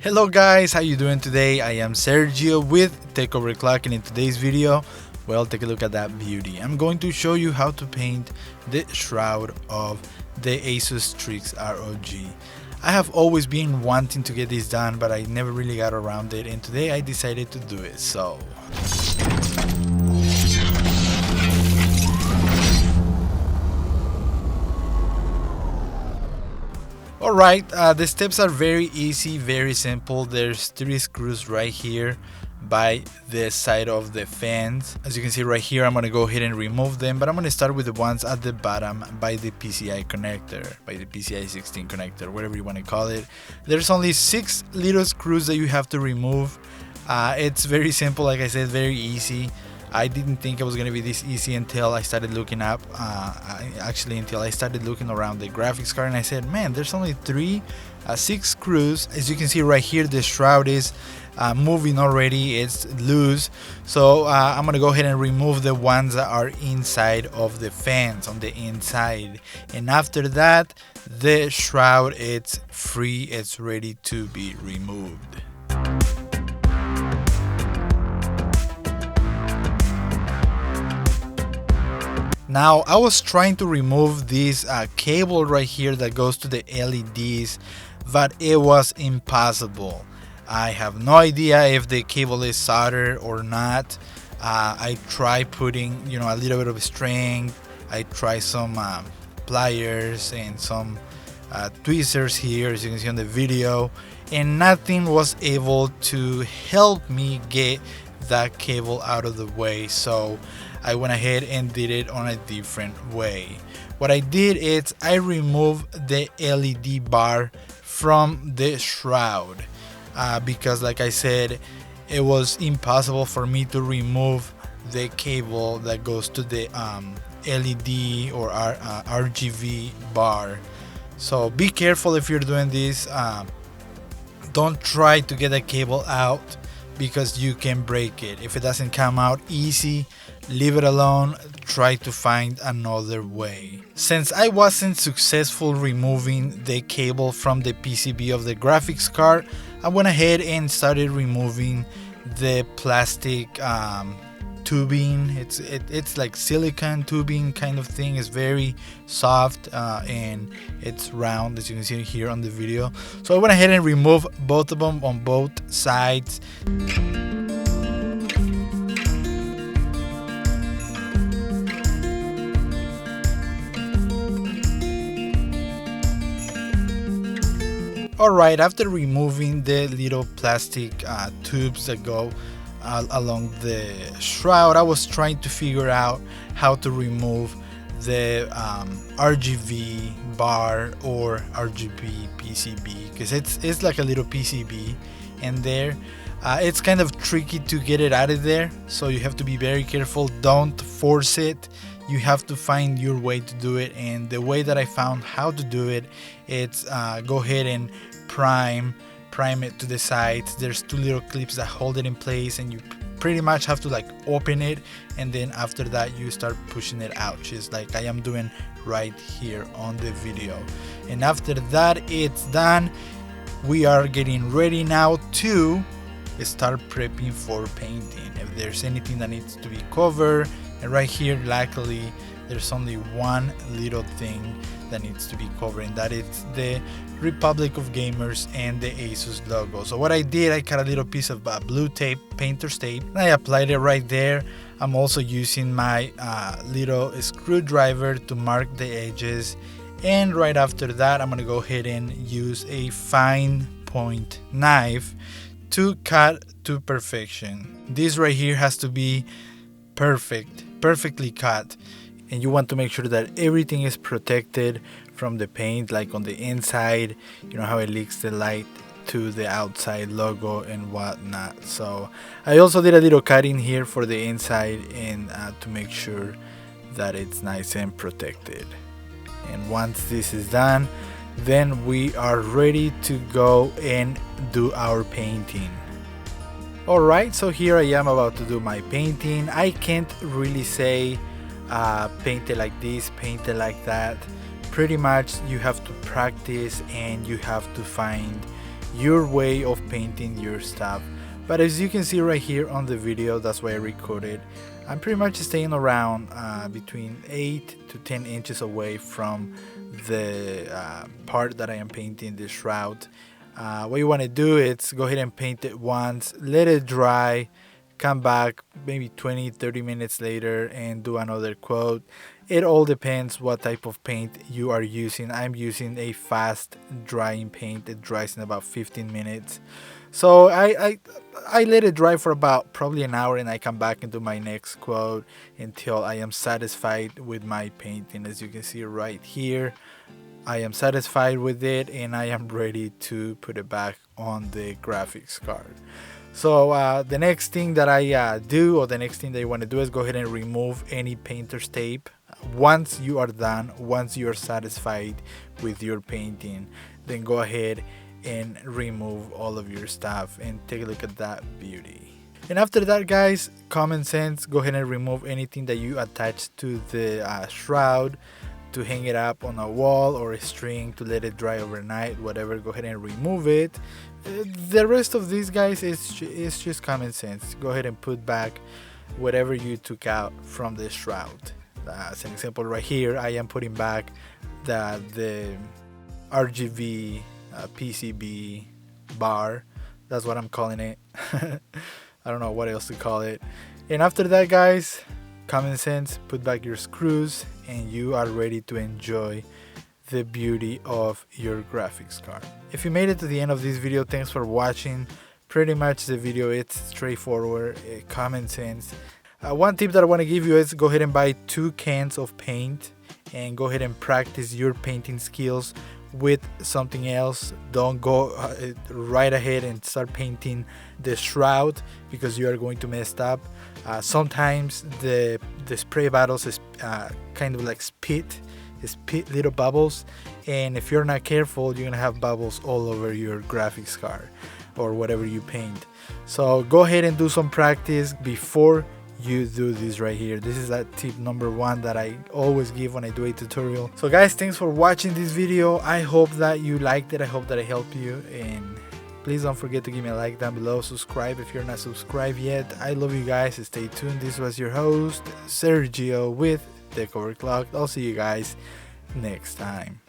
Hello guys, how you doing today? I am Sergio with Takeover Clock, and in today's video, well, take a look at that beauty. I'm going to show you how to paint the shroud of the Asus Strix ROG. I have always been wanting to get this done, but I never really got around it, and today I decided to do it. So alright, the steps are very easy, very simple. There's 3 screws right here by the side of the fans. As you can see right here, I'm going to go ahead and remove them, but I'm going to start with the ones at the bottom by the PCI connector, by the PCI 16 connector, whatever you want to call it. There's only 6 little screws that you have to remove. It's very simple, like I said, very easy. I didn't think it was going to be this easy until I started looking up, until I started looking around the graphics card, and I said, man, there's only 6 screws. As you can see right here, the shroud is moving already, it's loose. So I'm going to go ahead and remove the ones that are inside of the fans, on the inside. And after that, the shroud, it's free, it's ready to be removed. Now, I was trying to remove this cable right here that goes to the LEDs, but it was impossible. I have no idea if the cable is soldered or not. I tried putting, a little bit of string. I tried some pliers and some tweezers here, as you can see on the video, and nothing was able to help me get that cable out of the way. So I went ahead and did it on a different way. What I did is I removed the LED bar from the shroud because, like I said, it was impossible for me to remove the cable that goes to the LED or RGB bar. So be careful if you're doing this. Don't try to get the cable out, because you can break it. If it doesn't come out easy, leave it alone, try to find another way. Since I wasn't successful removing the cable from the PCB of the graphics card, I went ahead and started removing the plastic tubing. It's like silicone tubing kind of thing. It's very soft and it's round, as you can see here on the video. So I went ahead and removed both of them on both sides. Alright, after removing the little plastic tubes that go along the shroud, I was trying to figure out how to remove the RGB bar or Rgb Pcb, because it's like a little PCB in there. It's kind of tricky to get it out of there, so you have to be very careful. Don't force it. You have to find your way to do it, and the way that I found how to do it, it's go ahead and prime it to the sides. There's 2 little clips that hold it in place, and you pretty much have to like open it, and then after that you start pushing it out, just like I am doing right here on the video. And after that it's done, we are getting ready now to start prepping for painting. If there's anything that needs to be covered, and right here luckily there's only one little thing that needs to be covered, and that is the Republic of Gamers and the Asus logo. So what I did, I cut a little piece of blue tape, painter's tape, and I applied it right there. I'm also using my little screwdriver to mark the edges, and right after that I'm gonna go ahead and use a fine point knife to cut to perfection. This right here has to be perfectly cut, and you want to make sure that everything is protected from the paint, like on the inside, how it leaks the light to the outside logo and whatnot. So I also did a little cutting here for the inside, and to make sure that it's nice and protected. And once this is done, then we are ready to go and do our painting. Alright, so here I am about to do my painting. I can't really say paint it like this, paint it like that. Pretty much you have to practice, and you have to find your way of painting your stuff. But as you can see right here on the video, that's why I recorded, I'm pretty much staying around between 8 to 10 inches away from the part that I am painting, the shroud. What you want to do is go ahead and paint it once, let it dry, come back maybe 20-30 minutes later and do another coat. It all depends what type of paint you are using. I'm using a fast drying paint. It dries in about 15 minutes. So I let it dry for about probably an hour, and I come back and do my next coat until I am satisfied with my painting. As you can see right here, I am satisfied with it and I am ready to put it back on the graphics card. So the next thing that I do, or the next thing that you want to do, is go ahead and remove any painter's tape. Once you are done, once you are satisfied with your painting, then go ahead and remove all of your stuff and take a look at that beauty. And after that, guys, common sense, go ahead and remove anything that you attach to the shroud to hang it up on a wall or a string to let it dry overnight, whatever. Go ahead and remove it. The rest of these, guys, is just common sense. Go ahead and put back whatever you took out from the shroud. As an example right here, I am putting back the Rgb Pcb bar. That's what I'm calling it. I don't know what else to call it. And after that, guys, common sense, put back your screws and you are ready to enjoy the beauty of your graphics card. If you made it to the end of this video, thanks for watching. Pretty much the video, it's straightforward, common sense. One tip that I want to give you is go ahead and buy 2 cans of paint and go ahead and practice your painting skills with something else. Don't go right ahead and start painting the shroud because you are going to mess up. Sometimes the spray bottles is kind of like spit little bubbles, and if you're not careful, you're gonna have bubbles all over your graphics card or whatever you paint. So go ahead and do some practice before you do this right here. This is that tip number 1 that I always give when I do a tutorial. So guys, thanks for watching this video. I hope that you liked it. I hope that I helped you, and please don't forget to give me a like down below. Subscribe if you're not subscribed yet. I love you guys. Stay tuned. This was your host Sergio with Tech Overclocked. I'll see you guys next time.